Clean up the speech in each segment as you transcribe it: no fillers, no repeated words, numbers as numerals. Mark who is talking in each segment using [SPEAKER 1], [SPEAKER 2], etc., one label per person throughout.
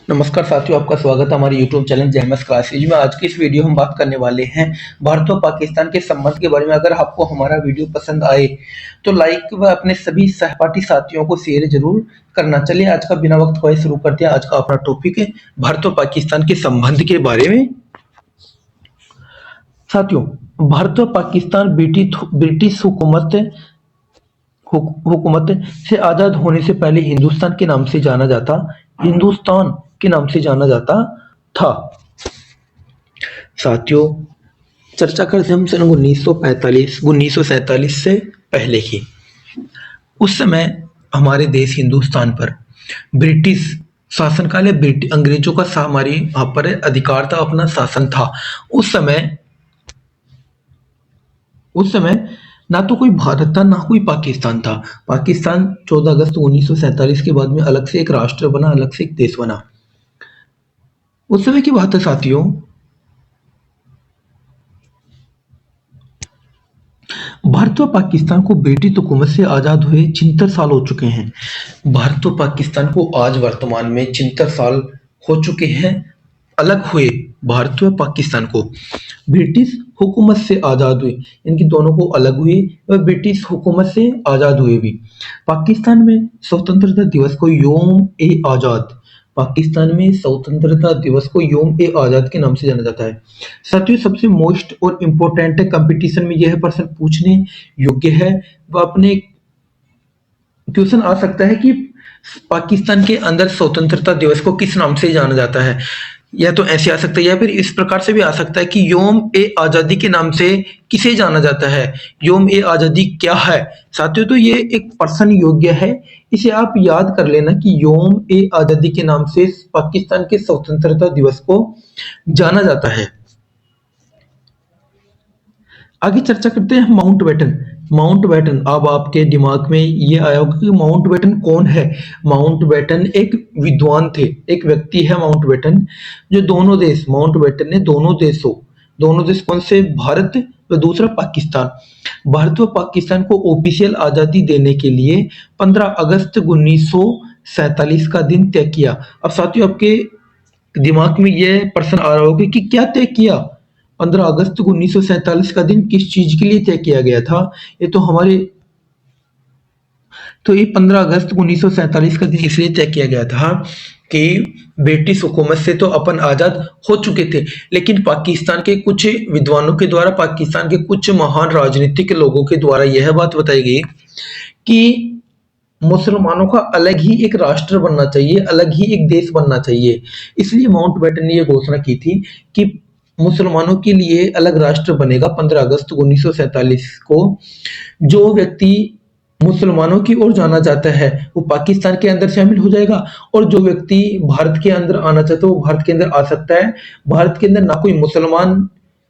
[SPEAKER 1] नमस्कार साथियों, आपका स्वागत है हमारे YouTube चैनल जहमस क्लासेज में। आज की इस वीडियो हम बात करने वाले हैं भारत और पाकिस्तान के संबंध के बारे में। अगर आपको हमारा वीडियो पसंद आए तो लाइक व अपने सभी सहपाठी साथियों को शेयर जरूर करना। चलिए आज का बिना वक्त खोए शुरू करते हैं। आज का अपना टॉपिक है भारत और पाकिस्तान के संबंध के बारे में। साथियों, भारत और पाकिस्तान ब्रिटिश हुकूमत से आजाद होने से पहले हिंदुस्तान के नाम से जाना जाता था। साथियों, चर्चा करते हैं हम सन 1947 से पहले की। उस समय हमारे देश हिंदुस्तान पर ब्रिटिश शासनकाल या अंग्रेजों का हमारी यहाँ पर अधिकार था, अपना शासन था। उस समय ना तो कोई भारत था ना कोई पाकिस्तान था। पाकिस्तान 14 अगस्त 1947 के बाद में अलग से एक राष्ट्र बना, अलग से एक देश बना। उस समय की बात है साथियों, भारत और पाकिस्तान को ब्रिटिश हुकूमत से आजाद हुए 76 साल हो चुके हैं। भारत और पाकिस्तान को आज वर्तमान में 76 साल हो चुके हैं अलग हुए। भारत और पाकिस्तान को ब्रिटिश हुकूमत से आजाद हुए, इनकी दोनों को अलग हुए और ब्रिटिश हुकूमत से आजाद हुए भी। पाकिस्तान में स्वतंत्रता दिवस को योम ए आजाद के नाम से जाना जाता है। साथियों, सबसे मोस्ट और इम्पोर्टेंट कंपटीशन में यह प्रश्न पूछने योग्य है। वह अपने क्वेश्चन आ सकता है कि पाकिस्तान के अंदर स्वतंत्रता दिवस को किस नाम से जाना जाता है। या तो ऐसे आ सकता है या फिर इस प्रकार से भी आ सकता है कि योम ए आजादी के नाम से किसे जाना जाता है। योम ए आजादी क्या है साथियों? तो ये एक प्रश्न योग्य है, इसे आप याद कर लेना कि योम ए आजादी के नाम से पाकिस्तान के स्वतंत्रता दिवस को जाना जाता है। आगे चर्चा करते हैं माउंटबेटन। अब आपके दिमाग में ये आया होगा कि माउंटबेटन कौन है। माउंटबेटन एक विद्वान थे, एक व्यक्ति है माउंटबेटन, जो माउंटबेटन ने दोनों देश कौन से, भारत व दूसरा पाकिस्तान, भारत व पाकिस्तान को ऑफिशियल आजादी देने के लिए 15 अगस्त 1947 का दिन तय किया। अब साथियों, आपके दिमाग में यह प्रश्न आ रहा होगा कि क्या तय किया? 15 अगस्त 1947 का दिन किस चीज के लिए तय किया गया था? ये 15 अगस्त 1947 का दिन इसलिए तय किया गया था कि ब्रिटिश हुकूमत से तो अपन आजाद हो चुके थे, लेकिन पाकिस्तान के कुछ विद्वानों के द्वारा, पाकिस्तान के कुछ महान राजनीतिक लोगों के द्वारा यह बात बताई गई कि मुसलमानों का अलग ही एक राष्ट्र बनना चाहिए, अलग ही एक देश बनना चाहिए। इसलिए माउंटबेटन ने यह घोषणा की थी कि मुसलमानों के लिए अलग राष्ट्र बनेगा 15 अगस्त 1947 को। जो व्यक्ति मुसलमानों की ओर जाना चाहता है वो पाकिस्तान के अंदर शामिल हो जाएगा, और जो व्यक्ति भारत के अंदर आना चाहता है वो भारत के अंदर आ सकता है। भारत के अंदर ना कोई मुसलमान,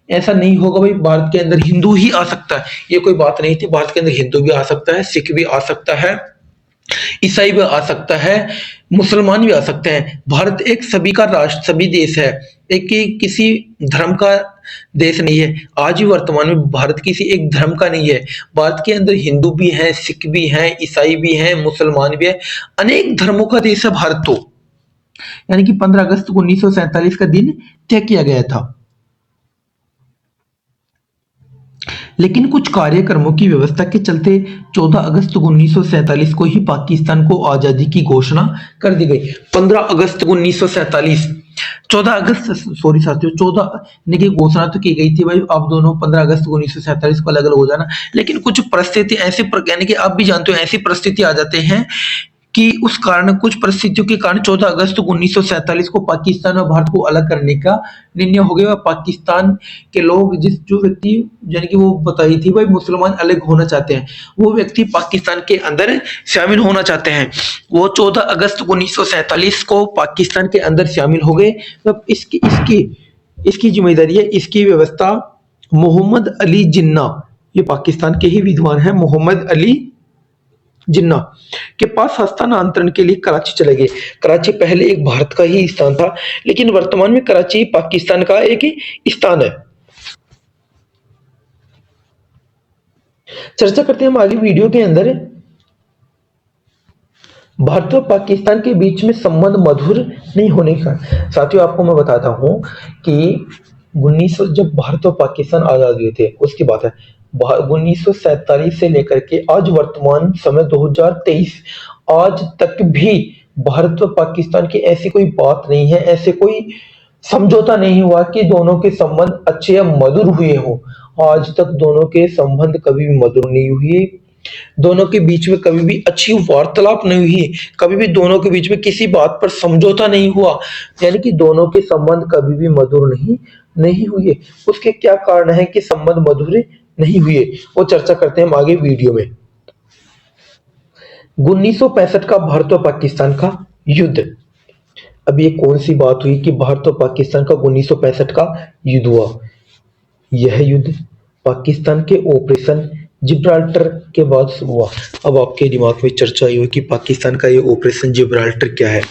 [SPEAKER 1] ऐसा नहीं होगा भाई भारत के अंदर हिंदू ही आ सकता है, ये कोई बात नहीं थी। भारत के अंदर हिंदू भी आ सकता है, सिख भी आ सकता है, ईसाई भी आ सकता है, मुसलमान भी आ सकते हैं। भारत एक सभी का राष्ट्र, सभी देश है, एक किसी धर्म का देश नहीं है। आज ही वर्तमान में भारत किसी एक धर्म का नहीं है। भारत के अंदर हिंदू भी हैं, सिख भी हैं, ईसाई भी हैं, मुसलमान भी हैं, अनेक धर्मों का देश है भारत। तो यानी कि 15 अगस्त 1947 का दिन तय किया गया था। लेकिन कुछ कार्यक्रमों की व्यवस्था के चलते 14 अगस्त 1947 को ही पाकिस्तान को आजादी की घोषणा कर दी गई। 15 अगस्त 1947, 14 अगस्त, सॉरी साथियों, 14 की घोषणा तो की गई थी भाई, आप दोनों 15 अगस्त 1947 को अलग अलग हो जाना। लेकिन कुछ परिस्थिति ऐसे, यानी कि आप भी जानते हो, ऐसी परिस्थिति आ जाते हैं कि उस कारण, कुछ परिस्थितियों के कारण 14 अगस्त 1947 को पाकिस्तान और भारत को अलग करने का निर्णय हो गया। पाकिस्तान के लोग, जो व्यक्ति, यानी कि वो बताई थी भाई मुसलमान अलग होना चाहते हैं, वो व्यक्ति पाकिस्तान के अंदर शामिल होना चाहते हैं, वो 14 अगस्त 1947 को पाकिस्तान के अंदर शामिल हो गए। तब इसकी जिम्मेदारी है, इसकी व्यवस्था मोहम्मद अली जिन्ना, ये पाकिस्तान के ही विद्वान है, मोहम्मद अली जिन्ना के पास हस्तांतरण के लिए कराची चले गए। कराची पहले एक भारत का ही स्थान था, लेकिन वर्तमान में कराची पाकिस्तान का एक ही स्थान है। चर्चा करते हैं हम आगे वीडियो के अंदर। भारत और पाकिस्तान के बीच में संबंध मधुर नहीं होने का साथियों आपको मैं बताता हूं कि 1900 जब भारत और पाकिस्तान आजाद हुए थे उसकी बात है। 1947 से लेकर के आज वर्तमान समय 2023 आज तक भी भारत और पाकिस्तान की ऐसी कोई बात नहीं है, ऐसे कोई समझौता नहीं हुआ कि दोनों के संबंध अच्छे या मधुर हुए हो। आज तक दोनों के संबंध कभी भी मधुर नहीं हुए, दोनों के बीच में कभी भी अच्छी वार्तालाप नहीं हुई, कभी भी दोनों के बीच में किसी बात पर समझौता नहीं हुआ, यानी कि दोनों के संबंध कभी भी मधुर नहीं नहीं हुए। उसके क्या कारण है कि संबंध मधुर नहीं हुए, वो चर्चा करते हैं हम आगे वीडियो में। 1965 का भारत और पाकिस्तान का युद्ध। अब ये कौन सी बात हुई कि भारत और पाकिस्तान का 1965 का युद्ध हुआ? यह युद्ध पाकिस्तान के ऑपरेशन जिब्राल्टर के बाद शुरू हुआ। अब आपके दिमाग में चर्चा आई हो कि पाकिस्तान का ये ऑपरेशन जिब्राल्टर क्या है।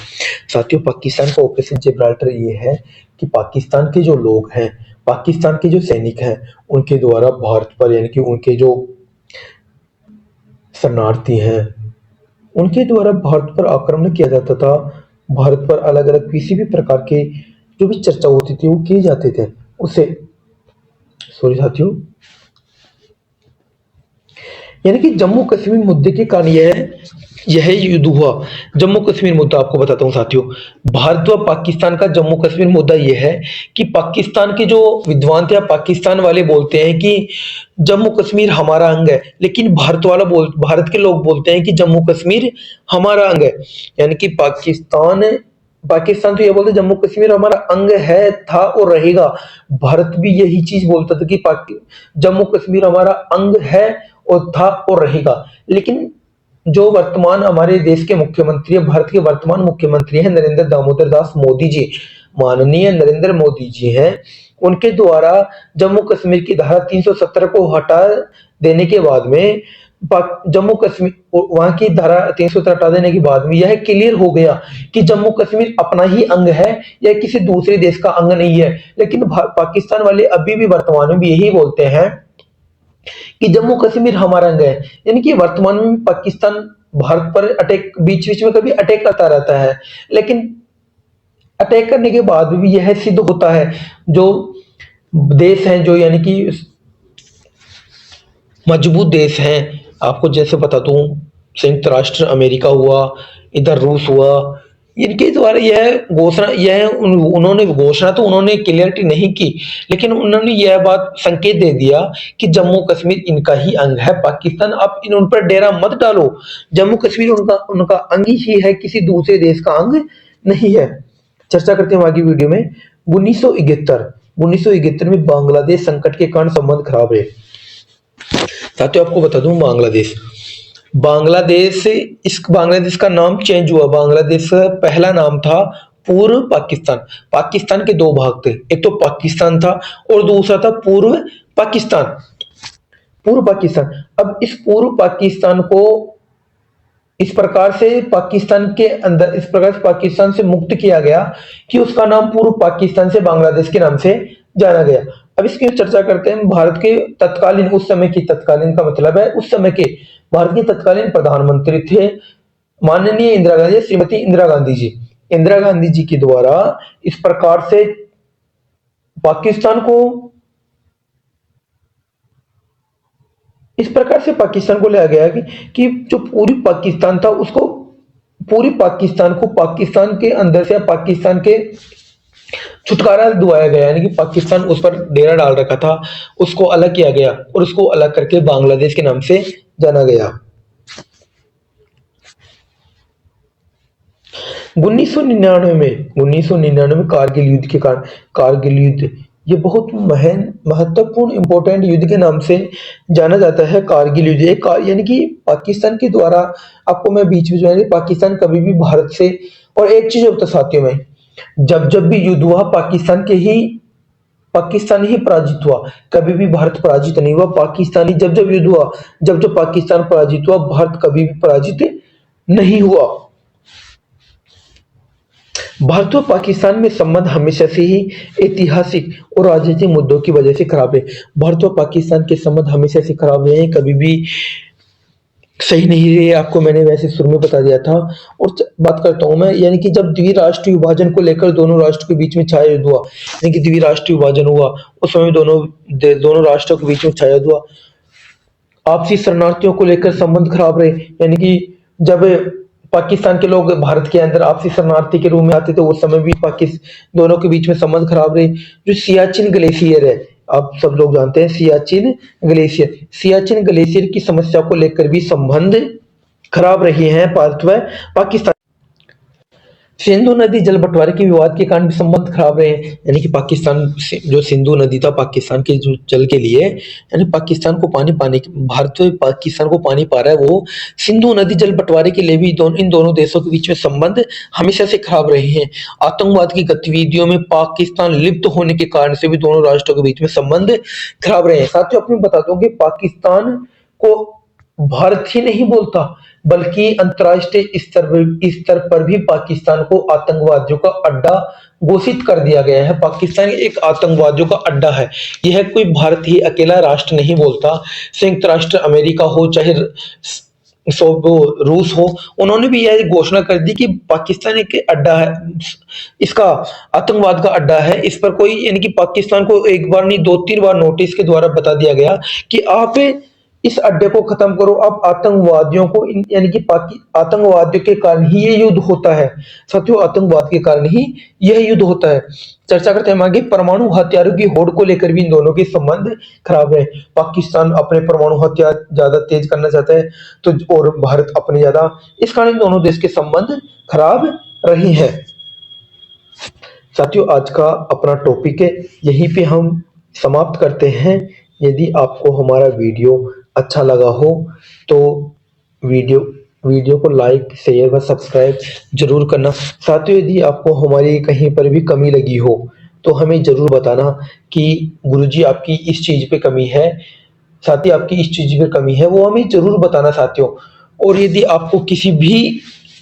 [SPEAKER 1] साथियों, पाकिस्तान का ऑपरेशन जिब्राल्टर ये है कि पाकिस्तान के जो लोग हैं, पाकिस्तान के जो सैनिक हैं, उनके द्वारा भारत पर, यानी कि उनके जो शरणार्थी हैं, उनके द्वारा भारत पर आक्रमण किया जाता था। भारत पर अलग अलग किसी भी प्रकार के जो भी चर्चा होती थी वो किए जाते थे। उसे सॉरी साथियों, यानी कि जम्मू कश्मीर मुद्दे के कारण यह युद्ध हुआ। जम्मू कश्मीर मुद्दा आपको बताता हूं साथियों। भारत व पाकिस्तान का जम्मू कश्मीर मुद्दा यह है कि पाकिस्तान के जो विद्वान थे, पाकिस्तान वाले बोलते हैं कि जम्मू कश्मीर हमारा अंग है, लेकिन भारत के लोग बोलते हैं कि जम्मू कश्मीर हमारा अंग है। यानी कि पाकिस्तान तो ये बोलते जम्मू कश्मीर हमारा अंग है, था और रहेगा। भारत भी यही चीज बोलता था कि जम्मू कश्मीर हमारा अंग है और था और रहेगा। लेकिन जो वर्तमान हमारे देश के मुख्यमंत्री, भारत के वर्तमान मुख्यमंत्री हैं नरेंद्र दामोदर दास मोदी जी, माननीय नरेंद्र मोदी जी हैं, उनके द्वारा जम्मू कश्मीर की धारा 370 को हटा देने के बाद में जम्मू कश्मीर, वहां की धारा 370 हटा देने के बाद में यह क्लियर हो गया कि जम्मू कश्मीर अपना ही अंग है, यह किसी दूसरे देश का अंग नहीं है। लेकिन पाकिस्तान वाले अभी भी वर्तमान में भी यही बोलते हैं कि जम्मू कश्मीर हमारा अंग है। यानी कि वर्तमान में पाकिस्तान भारत पर अटैक, बीच बीच में कभी अटैक करता रहता है, लेकिन अटैक करने के बाद भी यह सिद्ध होता है, जो देश हैं, जो यानी कि मजबूत देश हैं, आपको जैसे बता दूं, संयुक्त राष्ट्र अमेरिका हुआ, इधर रूस हुआ, इनके द्वारा उन्होंने क्लियरिटी नहीं की, लेकिन उन्होंने यह बात संकेत दे दिया कि जम्मू कश्मीर इनका ही अंग है। पाकिस्तान, आप उन पर डेरा मत डालो, जम्मू कश्मीर उनका अंग ही है, किसी दूसरे देश का अंग नहीं है। चर्चा करते हैं आगे वीडियो में। 1971 में बांग्लादेश संकट के कारण संबंध खराब है। साथियों, आपको बता दूं, बांग्लादेश का नाम चेंज हुआ। बांग्लादेश का पहला नाम था पूर्व पाकिस्तान। पाकिस्तान के दो भाग थे, एक तो पाकिस्तान था और दूसरा था पूर्व पाकिस्तान। अब इस पूर्व पाकिस्तान को इस प्रकार से पाकिस्तान से मुक्त किया गया कि उसका नाम पूर्व पाकिस्तान से बांग्लादेश के नाम से जाना गया। अब इसकी चर्चा करते हैं। भारत के तत्कालीन, उस समय की तत्कालीन का मतलब है उस समय के भारत के तत्कालीन प्रधानमंत्री थे माननीय इंदिरा गांधी, श्रीमती इंदिरा गांधी जी। इंदिरा गांधी जी के द्वारा इस प्रकार से पाकिस्तान को लाया गया कि जो पूरी पाकिस्तान था उसको, पूरी पाकिस्तान को पाकिस्तान के अंदर से, पाकिस्तान के छुटकारा दिलाया गया। यानी कि पाकिस्तान उस पर डेरा डाल रखा था, उसको अलग किया गया और उसको अलग करके बांग्लादेश के नाम से जाना गया। 1999 में कारगिल युद्ध के कारण, कारगिल युद्ध ये बहुत महत्वपूर्ण इंपॉर्टेंट युद्ध के नाम से जाना जाता है। कारगिल युद्ध यानी कि पाकिस्तान के द्वारा, आपको मैं बीच में पाकिस्तान कभी भी भारत से, और एक चीज होता साथियों में, जब भी युद्ध हुआ पाकिस्तान ही पराजित हुआ, कभी भी भारत पराजित नहीं हुआ। पाकिस्तानी जब युद्ध हुआ, जब पाकिस्तान पराजित हुआ, भारत कभी भी पराजित नहीं हुआ। भारत और पाकिस्तान में संबंध हमेशा से ही ऐतिहासिक और राजनीतिक मुद्दों की वजह से खराब है। भारत और पाकिस्तान के संबंध हमेशा से खराब रहे हैं, कभी भी सही नहीं रही, आपको मैंने वैसे शुरू में बता दिया था। और बात करता हूँ मैं, यानी कि जब द्विराष्ट्र विभाजन को लेकर दोनों राष्ट्र के बीच में छाया युद्ध हुआ, यानी कि द्विराष्ट्र विभाजन हुआ, उस समय दोनों राष्ट्रों के बीच में छाया युद्ध हुआ। आपसी शरणार्थियों को लेकर संबंध खराब रहे, यानी कि जब पाकिस्तान के लोग भारत के अंदर आपसी शरणार्थी के रूप में आते थे, उस समय भी पाकिस्तान दोनों के बीच में संबंध खराब रहे। जो सियाचिन ग्लेशियर है, आप सब लोग जानते हैं सियाचिन ग्लेशियर की समस्या को लेकर भी संबंध खराब रहे हैं भारत व पाकिस्तान। सिंधु नदी जल बंटवारे के विवाद के कारण भी संबंध खराब रहे, यानी कि पाकिस्तान जो सिंधु नदी था पाकिस्तान के जो जल के लिए, यानी पाकिस्तान को पानी पाने भारत में पाकिस्तान को पानी पा रहा है, वो सिंधु नदी जल बंटवारे के लिए भी इन दोनों देशों के बीच में संबंध हमेशा से खराब रहे हैं। आतंकवाद की गतिविधियों में पाकिस्तान लिप्त होने के कारण से भी दोनों राष्ट्रों के बीच में संबंध खराब रहे हैं। साथियों, आपको बता दूं कि पाकिस्तान को भारत ही नहीं बोलता, बल्कि अंतर्राष्ट्रीय स्तर पर भी पाकिस्तान को आतंकवादियों का अड्डा घोषित कर दिया गया है। पाकिस्तान एक आतंकवादियों का अड्डा है। यह कोई भारत ही अकेला राष्ट्र नहीं बोलता। संयुक्त राष्ट्र अमेरिका हो, चाहे रूस हो, उन्होंने भी यह घोषणा कर दी कि पाकिस्तान एक अड्डा है, इसका आतंकवाद का अड्डा है। इस पर कोई, यानी कि पाकिस्तान को एक बार नहीं 2-3 बार नोटिस के द्वारा बता दिया गया कि आप इस अड्डे को खत्म करो। अब आतंकवादियों को, यानी कि आतंकवादियों के कारण ही ये युद्ध होता है। साथियों, आतंकवाद के कारण ही यह युद्ध होता है। चर्चा करते हैं आगे। परमाणु हथियारों की होड़ को लेकर भी इन दोनों के संबंध खराब है। पाकिस्तान अपने परमाणु हथियार ज्यादा तेज करना चाहता है, तो और भारत अपने ज्यादा, इस कारण इन दोनों देश के संबंध खराब रहे हैं। साथियों, आज का अपना टॉपिक है यहीं पे हम समाप्त करते हैं। यदि आपको हमारा वीडियो अच्छा लगा हो तो वीडियो को लाइक, शेयर व सब्सक्राइब जरूर करना। साथियों, यदि आपको हमारी कहीं पर भी कमी लगी हो तो हमें जरूर बताना कि गुरुजी आपकी इस चीज पे कमी है, साथी आपकी इस चीज पे कमी है, वो हमें जरूर बताना साथियों। और यदि आपको किसी भी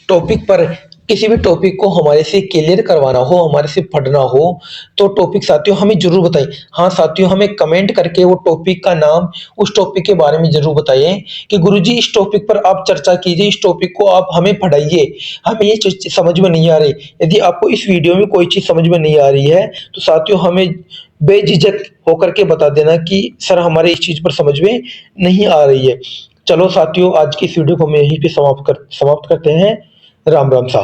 [SPEAKER 1] टॉपिक को हमारे से क्लियर करवाना हो, हमारे से पढ़ना हो, तो टॉपिक साथियों हमें जरूर बताइए। हाँ साथियों, हमें कमेंट करके वो टॉपिक का नाम, उस टॉपिक के बारे में जरूर बताइए कि गुरुजी इस टॉपिक पर आप चर्चा कीजिए, इस टॉपिक को आप हमें पढ़ाइए, हमें ये चीज समझ में नहीं आ रही। यदि आपको इस वीडियो में कोई चीज समझ में नहीं आ रही है तो साथियों हमें बेझिझक होकर के बता देना कि सर हमारे इस चीज पर समझ में नहीं आ रही है। चलो साथियों, आज की इस वीडियो को हम यहीं पे समाप्त करते हैं। राम राम सा।